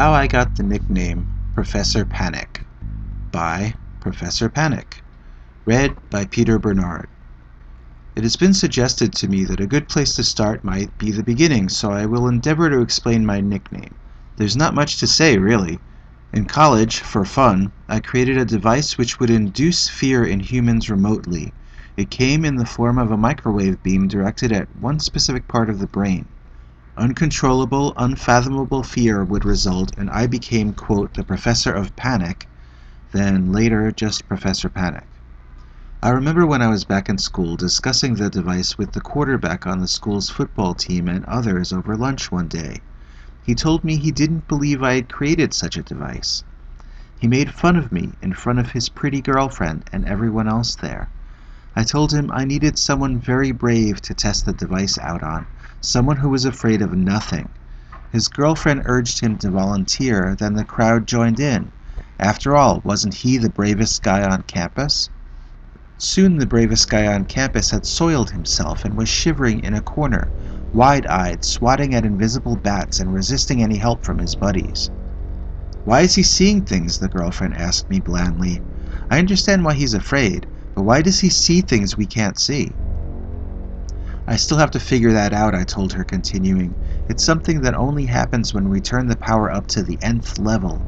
How I Got the Nickname Professor Panic by Professor Panic. Read by Peter Bernard. It has been suggested to me that a good place to start might be the beginning, so I will endeavor to explain my nickname. There's not much to say, really. In college, for fun, I created a device which would induce fear in humans remotely. It came in the form of a microwave beam directed at one specific part of the brain. Uncontrollable, unfathomable fear would result, and I became, quote, the Professor of Panic, then later just Professor Panic. I remember when I was back in school discussing the device with the quarterback on the school's football team and others over lunch one day. He told me he didn't believe I had created such a device. He made fun of me in front of his pretty girlfriend and everyone else there. I told him I needed someone very brave to test the device out on, someone who was afraid of nothing. His girlfriend urged him to volunteer, then the crowd joined in. After all, wasn't he the bravest guy on campus? Soon the bravest guy on campus had soiled himself and was shivering in a corner, wide-eyed, swatting at invisible bats and resisting any help from his buddies. "Why is he seeing things?" the girlfriend asked me blandly. "I understand why he's afraid, but why does he see things we can't see?" "I still have to figure that out," I told her, continuing. "It's something that only happens when we turn the power up to the nth level.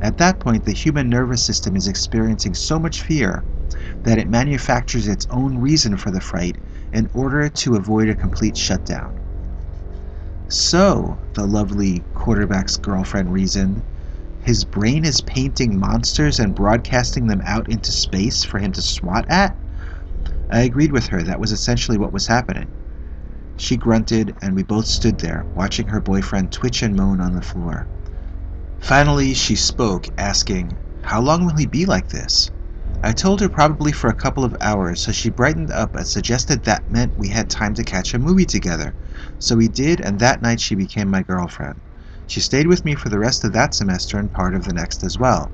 At that point, the human nervous system is experiencing so much fear that it manufactures its own reason for the fright in order to avoid a complete shutdown." "So," the lovely quarterback's girlfriend reasoned, "his brain is painting monsters and broadcasting them out into space for him to swat at?" I agreed with her. That was essentially what was happening. She grunted, and we both stood there, watching her boyfriend twitch and moan on the floor. Finally, she spoke, asking, "How long will he be like this?" I told her probably for a couple of hours, so she brightened up and suggested that meant we had time to catch a movie together. So we did, and that night she became my girlfriend. She stayed with me for the rest of that semester and part of the next as well.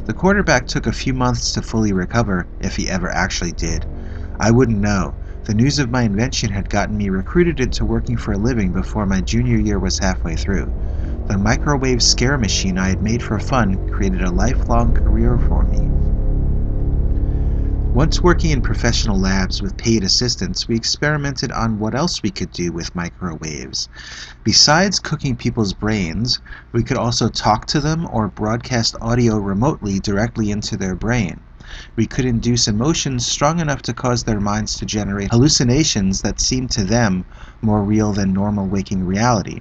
The quarterback took a few months to fully recover, if he ever actually did. I wouldn't know. The news of my invention had gotten me recruited into working for a living before my junior year was halfway through. The microwave scare machine I had made for fun created a lifelong career for me. Once working in professional labs with paid assistants, we experimented on what else we could do with microwaves. Besides cooking people's brains, we could also talk to them or broadcast audio remotely directly into their brain. We could induce emotions strong enough to cause their minds to generate hallucinations that seemed to them more real than normal waking reality.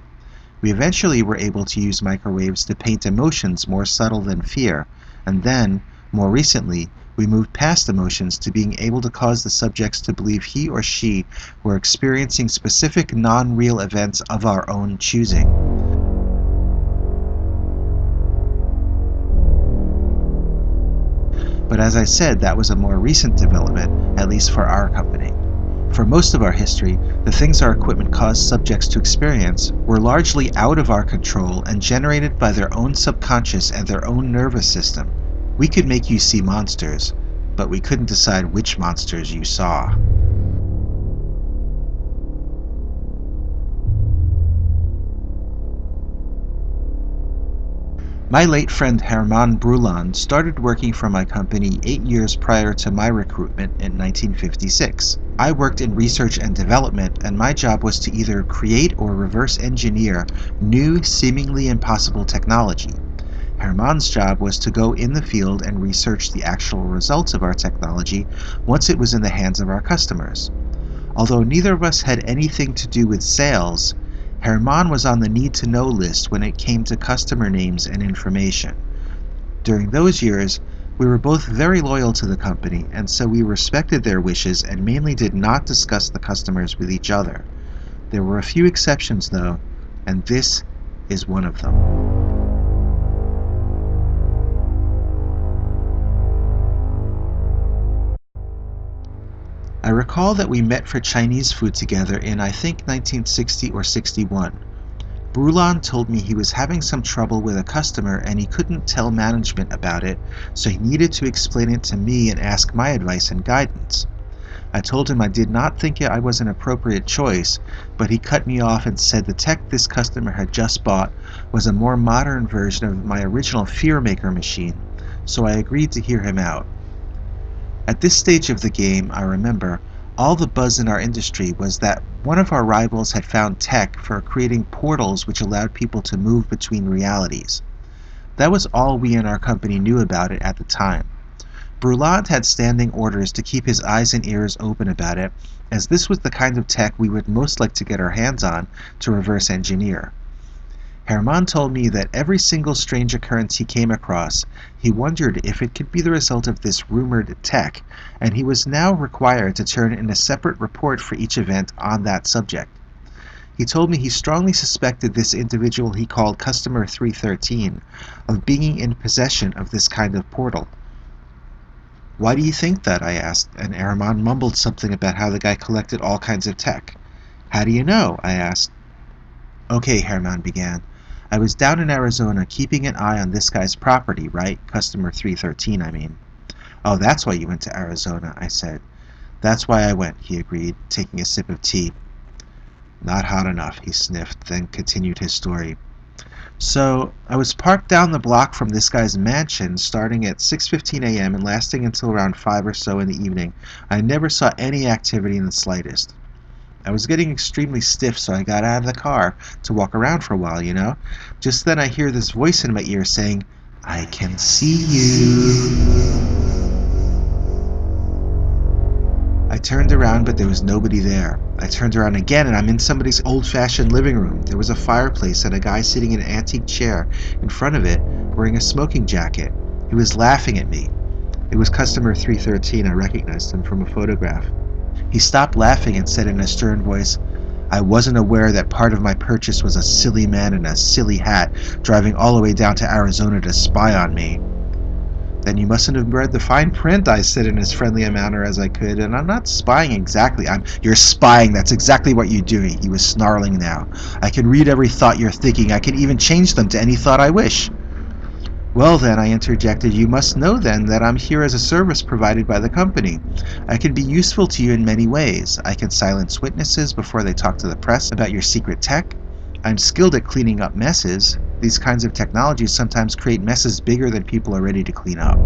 We eventually were able to use microwaves to paint emotions more subtle than fear, and then, more recently, we moved past emotions to being able to cause the subjects to believe he or she were experiencing specific non-real events of our own choosing. But as I said, that was a more recent development, at least for our company. For most of our history, the things our equipment caused subjects to experience were largely out of our control and generated by their own subconscious and their own nervous system. We could make you see monsters, but we couldn't decide which monsters you saw. My late friend Herman Brulan started working for my company 8 years prior to my recruitment in 1956. I worked in research and development, and my job was to either create or reverse engineer new, seemingly impossible technology. Herman's job was to go in the field and research the actual results of our technology once it was in the hands of our customers. Although neither of us had anything to do with sales, Herman was on the need-to-know list when it came to customer names and information. During those years, we were both very loyal to the company, and so we respected their wishes and mainly did not discuss the customers with each other. There were a few exceptions, though, and this is one of them. I recall that we met for Chinese food together in, I think, 1960 or 61. Brulan told me he was having some trouble with a customer and he couldn't tell management about it, so he needed to explain it to me and ask my advice and guidance. I told him I did not think I was an appropriate choice, but he cut me off and said the tech this customer had just bought was a more modern version of my original Fearmaker machine, so I agreed to hear him out. At this stage of the game, I remember, all the buzz in our industry was that one of our rivals had found tech for creating portals which allowed people to move between realities. That was all we in our company knew about it at the time. Bruland had standing orders to keep his eyes and ears open about it, as this was the kind of tech we would most like to get our hands on to reverse engineer. Herman told me that every single strange occurrence he came across, he wondered if it could be the result of this rumored tech, and he was now required to turn in a separate report for each event on that subject. He told me he strongly suspected this individual he called Customer 313 of being in possession of this kind of portal. "Why do you think that?" I asked, and Herman mumbled something about how the guy collected all kinds of tech. "How do you know?" I asked. "Okay," Herman began. "I was down in Arizona keeping an eye on this guy's property, right? Customer 313, I mean." "Oh, that's why you went to Arizona," I said. "That's why I went," he agreed, taking a sip of tea. "Not hot enough," he sniffed, then continued his story. "So, I was parked down the block from this guy's mansion starting at 6:15 a.m. and lasting until around 5 or so in the evening. I never saw any activity in the slightest. I was getting extremely stiff, so I got out of the car to walk around for a while, you know. Just then I hear this voice in my ear saying, 'I can see you.' I turned around, but there was nobody there. I turned around again, and I'm in somebody's old-fashioned living room. There was a fireplace and a guy sitting in an antique chair in front of it, wearing a smoking jacket. He was laughing at me. It was Customer 313. I recognized him from a photograph. He stopped laughing and said in a stern voice, 'I wasn't aware that part of my purchase was a silly man in a silly hat driving all the way down to Arizona to spy on me.' 'Then you mustn't have read the fine print,' I said in as friendly a manner as I could, 'and I'm not spying exactly.' 'You're spying, that's exactly what you're doing,' he was snarling now. 'I can read every thought you're thinking. I can even change them to any thought I wish.' 'Well then,' I interjected, 'you must know then that I'm here as a service provided by the company. I can be useful to you in many ways. I can silence witnesses before they talk to the press about your secret tech. I'm skilled at cleaning up messes. These kinds of technologies sometimes create messes bigger than people are ready to clean up.'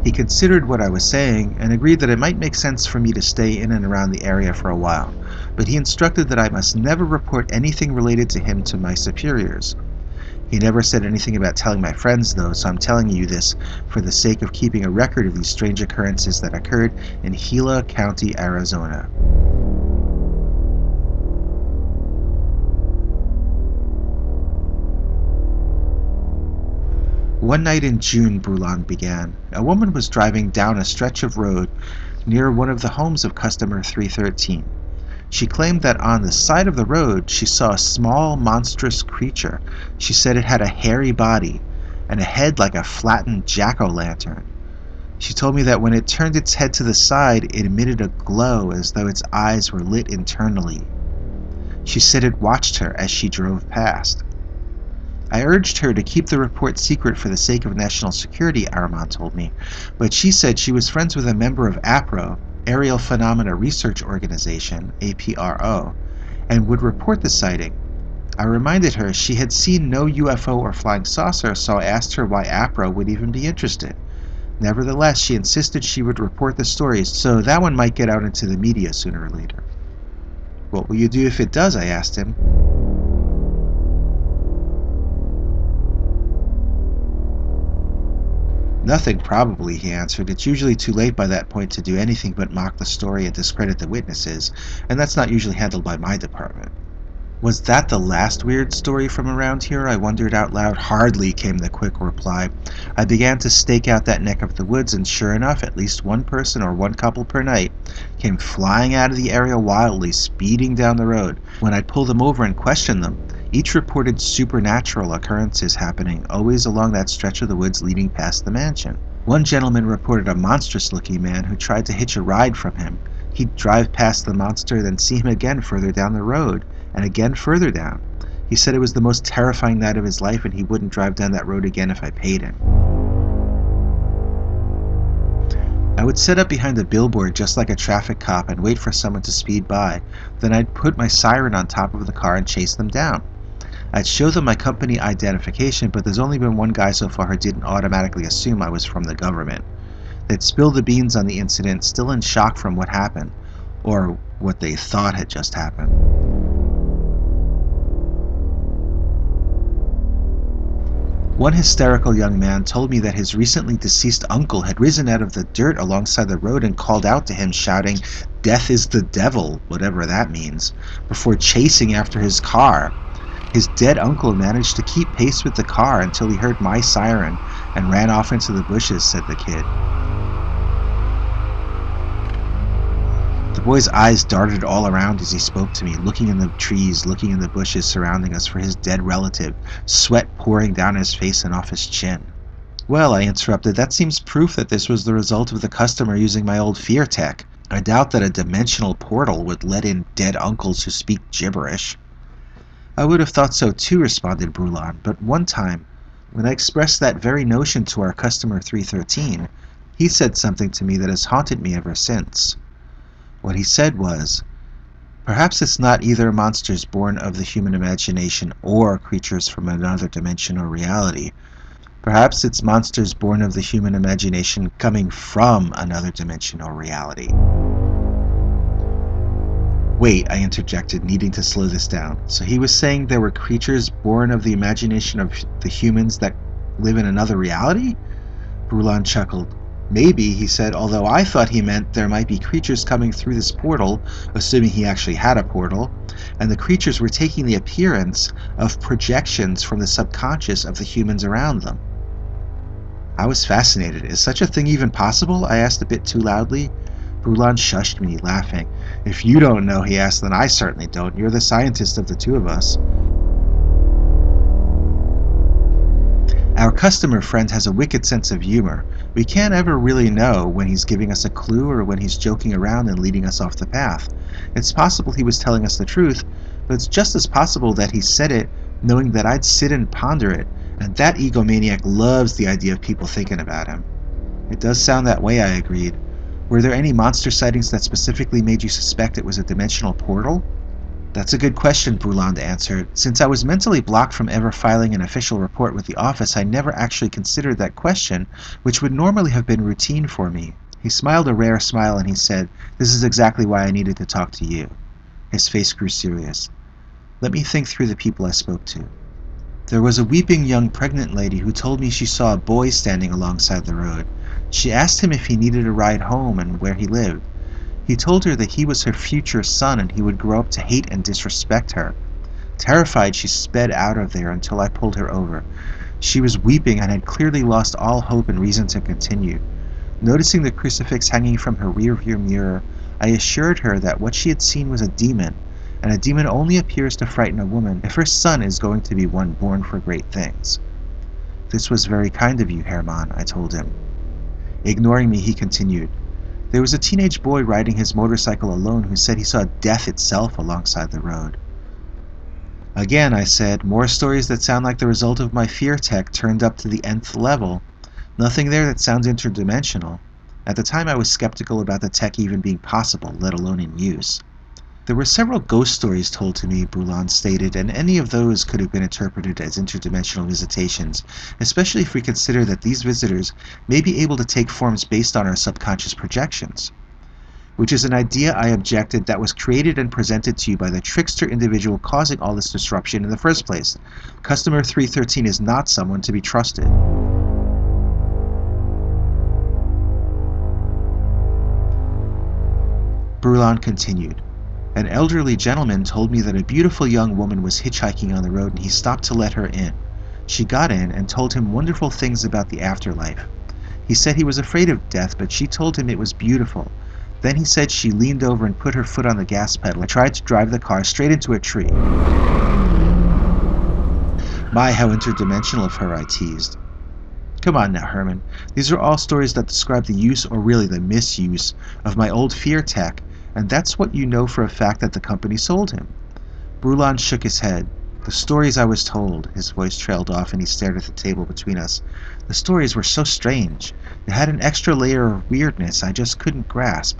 He considered what I was saying and agreed that it might make sense for me to stay in and around the area for a while, but he instructed that I must never report anything related to him to my superiors. He never said anything about telling my friends, though, so I'm telling you this for the sake of keeping a record of these strange occurrences that occurred in Gila County, Arizona. One night in June, Bruland began, a woman was driving down a stretch of road near one of the homes of Customer 313. She claimed that on the side of the road she saw a small, monstrous creature. She said it had a hairy body and a head like a flattened jack-o'-lantern. She told me that when it turned its head to the side, it emitted a glow as though its eyes were lit internally. She said it watched her as she drove past. I urged her to keep the report secret for the sake of national security, Armand told me, but she said she was friends with a member of APRO, Aerial Phenomena Research Organization, APRO, and would report the sighting. I reminded her she had seen no UFO or flying saucer, so I asked her why APRO would even be interested. Nevertheless, she insisted she would report the stories, so that one might get out into the media sooner or later. "What will you do if it does?" I asked him. "Nothing, probably," he answered. "It's usually too late by that point to do anything but mock the story and discredit the witnesses, and that's not usually handled by my department." Was that the last weird story from around here? I wondered out loud. "Hardly," came the quick reply. I began to stake out that neck of the woods, and sure enough, at least one person or one couple per night came flying out of the area wildly, speeding down the road. When I'd pull them over and question them, each reported supernatural occurrences happening, always along that stretch of the woods leading past the mansion. One gentleman reported a monstrous-looking man who tried to hitch a ride from him. He'd drive past the monster, then see him again further down the road, and again further down. He said it was the most terrifying night of his life and he wouldn't drive down that road again if I paid him. I would sit up behind a billboard just like a traffic cop and wait for someone to speed by. Then I'd put my siren on top of the car and chase them down. I'd show them my company identification, but there's only been one guy so far who didn't automatically assume I was from the government. They'd spill the beans on the incident, still in shock from what happened, or what they thought had just happened. One hysterical young man told me that his recently deceased uncle had risen out of the dirt alongside the road and called out to him, shouting, "Death is the devil," whatever that means, before chasing after his car. His dead uncle managed to keep pace with the car until he heard my siren and ran off into the bushes, said the kid. The boy's eyes darted all around as he spoke to me, looking in the trees, looking in the bushes surrounding us for his dead relative, sweat pouring down his face and off his chin. Well, I interrupted, that seems proof that this was the result of the customer using my old fear tech. I doubt that a dimensional portal would let in dead uncles who speak gibberish. I would have thought so too, responded Brulon, but one time, when I expressed that very notion to our customer 313, he said something to me that has haunted me ever since. What he said was, "Perhaps it's not either monsters born of the human imagination or creatures from another dimension or reality. Perhaps it's monsters born of the human imagination coming from another dimension or reality." Wait, I interjected, needing to slow this down. So he was saying there were creatures born of the imagination of the humans that live in another reality? Brulon chuckled. Maybe, he said, although I thought he meant there might be creatures coming through this portal, assuming he actually had a portal, and the creatures were taking the appearance of projections from the subconscious of the humans around them. I was fascinated. Is such a thing even possible? I asked a bit too loudly. Brulon shushed me, laughing. If you don't know, he asked, then I certainly don't. You're the scientist of the two of us. Our customer friend has a wicked sense of humor. We can't ever really know when he's giving us a clue or when he's joking around and leading us off the path. It's possible he was telling us the truth, but it's just as possible that he said it knowing that I'd sit and ponder it, and that egomaniac loves the idea of people thinking about him. It does sound that way, I agreed. Were there any monster sightings that specifically made you suspect it was a dimensional portal? That's a good question, Brulon answered. Since I was mentally blocked from ever filing an official report with the office, I never actually considered that question, which would normally have been routine for me. He smiled a rare smile and he said, "This is exactly why I needed to talk to you." His face grew serious. Let me think through the people I spoke to. There was a weeping young pregnant lady who told me she saw a boy standing alongside the road. She asked him if he needed a ride home and where he lived. He told her that he was her future son and he would grow up to hate and disrespect her. Terrified, she sped out of there until I pulled her over. She was weeping and had clearly lost all hope and reason to continue. Noticing the crucifix hanging from her rearview mirror, I assured her that what she had seen was a demon, and a demon only appears to frighten a woman if her son is going to be one born for great things. This was very kind of you, Hermann, I told him. Ignoring me, he continued. There was a teenage boy riding his motorcycle alone who said he saw death itself alongside the road. Again, I said, more stories that sound like the result of my fear tech turned up to the nth level. Nothing there that sounds interdimensional. At the time I was skeptical about the tech even being possible, let alone in use. There were several ghost stories told to me, Brulon stated, and any of those could have been interpreted as interdimensional visitations, especially if we consider that these visitors may be able to take forms based on our subconscious projections. Which is an idea, I objected, that was created and presented to you by the trickster individual causing all this disruption in the first place. Customer 313 is not someone to be trusted. Brulon continued. An elderly gentleman told me that a beautiful young woman was hitchhiking on the road and he stopped to let her in. She got in and told him wonderful things about the afterlife. He said he was afraid of death, but she told him it was beautiful. Then he said she leaned over and put her foot on the gas pedal and tried to drive the car straight into a tree. My, how interdimensional of her, I teased. Come on now, Herman. These are all stories that describe the use, or really the misuse, of my old fear tech, and that's what you know for a fact that the company sold him. Brulon shook his head. The stories I was told, his voice trailed off and he stared at the table between us. The stories were so strange. It had an extra layer of weirdness I just couldn't grasp.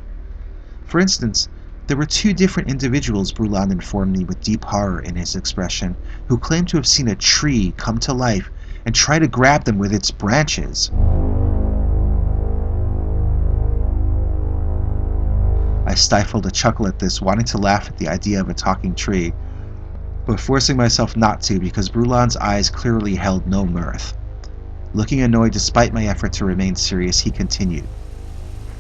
For instance, there were two different individuals, Bruland informed me with deep horror in his expression, who claimed to have seen a tree come to life and try to grab them with its branches. I stifled a chuckle at this, wanting to laugh at the idea of a talking tree, but forcing myself not to because Bruland's eyes clearly held no mirth. Looking annoyed despite my effort to remain serious, he continued.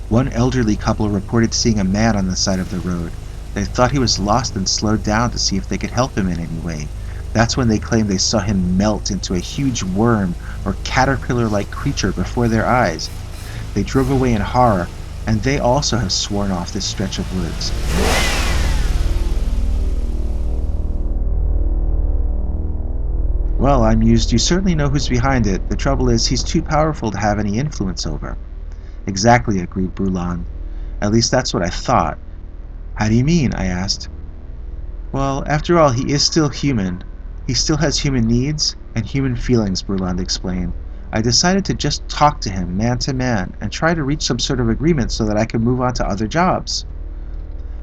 One elderly couple reported seeing a man on the side of the road. They thought he was lost and slowed down to see if they could help him in any way. That's when they claimed they saw him melt into a huge worm or caterpillar-like creature before their eyes. They drove away in horror, and they also have sworn off this stretch of woods. Well, I mused, you certainly know who's behind it. The trouble is, he's too powerful to have any influence over. Exactly, agreed Bruland. At least that's what I thought. How do you mean? I asked. Well, after all, he is still human. He still has human needs and human feelings, Bruland explained. I decided to just talk to him, man to man, and try to reach some sort of agreement so that I could move on to other jobs.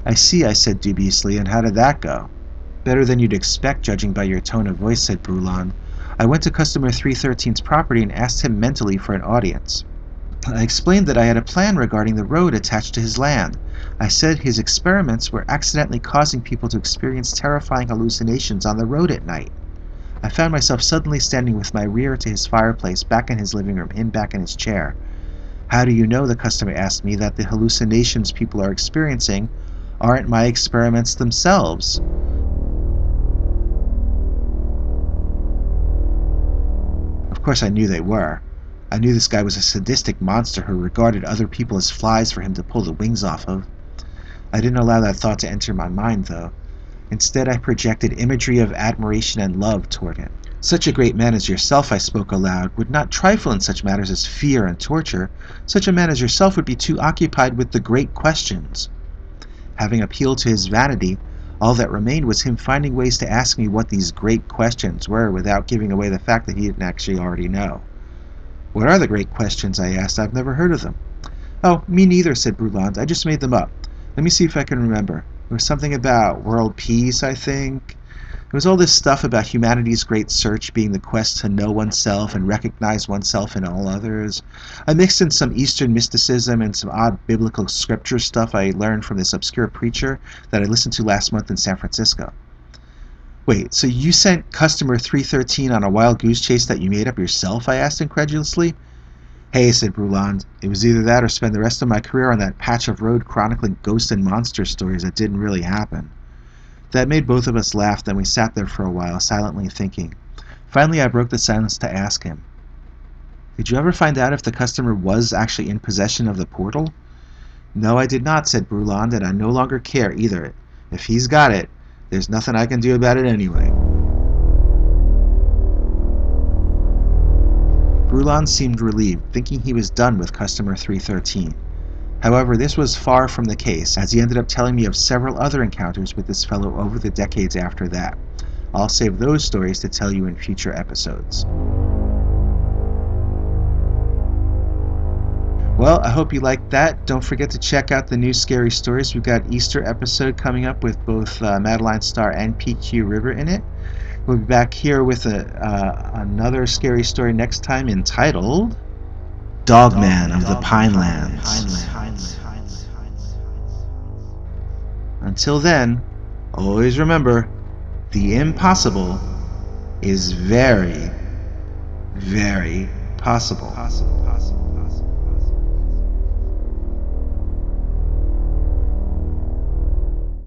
I see, I said dubiously, and how did that go? Better than you'd expect, judging by your tone of voice, said Bruland. I went to customer 313's property and asked him mentally for an audience. I explained that I had a plan regarding the road attached to his land. I said his experiments were accidentally causing people to experience terrifying hallucinations on the road at night. I found myself suddenly standing with my rear to his fireplace, back in his living room, him back in his chair. How do you know, the customer asked me, that the hallucinations people are experiencing aren't my experiments themselves? Of course I knew they were. I knew this guy was a sadistic monster who regarded other people as flies for him to pull the wings off of. I didn't allow that thought to enter my mind, though. Instead, I projected imagery of admiration and love toward him. Such a great man as yourself, I spoke aloud, would not trifle in such matters as fear and torture. Such a man as yourself would be too occupied with the great questions. Having appealed to his vanity, all that remained was him finding ways to ask me what these great questions were without giving away the fact that he didn't actually already know. What are the great questions? I asked. I've never heard of them. Oh, me neither, said Bruland. I just made them up. Let me see if I can remember. It was something about world peace, I think. It was all this stuff about humanity's great search being the quest to know oneself and recognize oneself in all others. I mixed in some Eastern mysticism and some odd biblical scripture stuff I learned from this obscure preacher that I listened to last month in San Francisco. Wait, so you sent customer 313 on a wild goose chase that you made up yourself? I asked incredulously. Hey, said Bruland, it was either that or spend the rest of my career on that patch of road chronicling ghost and monster stories that didn't really happen. That made both of us laugh, then we sat there for a while, silently thinking. Finally, I broke the silence to ask him, did you ever find out if the customer was actually in possession of the portal? No, I did not, said Bruland, and I no longer care either. If he's got it, there's nothing I can do about it anyway. Bruland seemed relieved, thinking he was done with customer 313. However, this was far from the case, as he ended up telling me of several other encounters with this fellow over the decades after that. I'll save those stories to tell you in future episodes. Well, I hope you liked that. Don't forget to check out the new Scary Stories. We've got Easter episode coming up with both Madeline Star and PQ River in it. We'll be back here with another scary story next time entitled Dogman of the Pinelands. Until then, always remember, the impossible is very, very possible.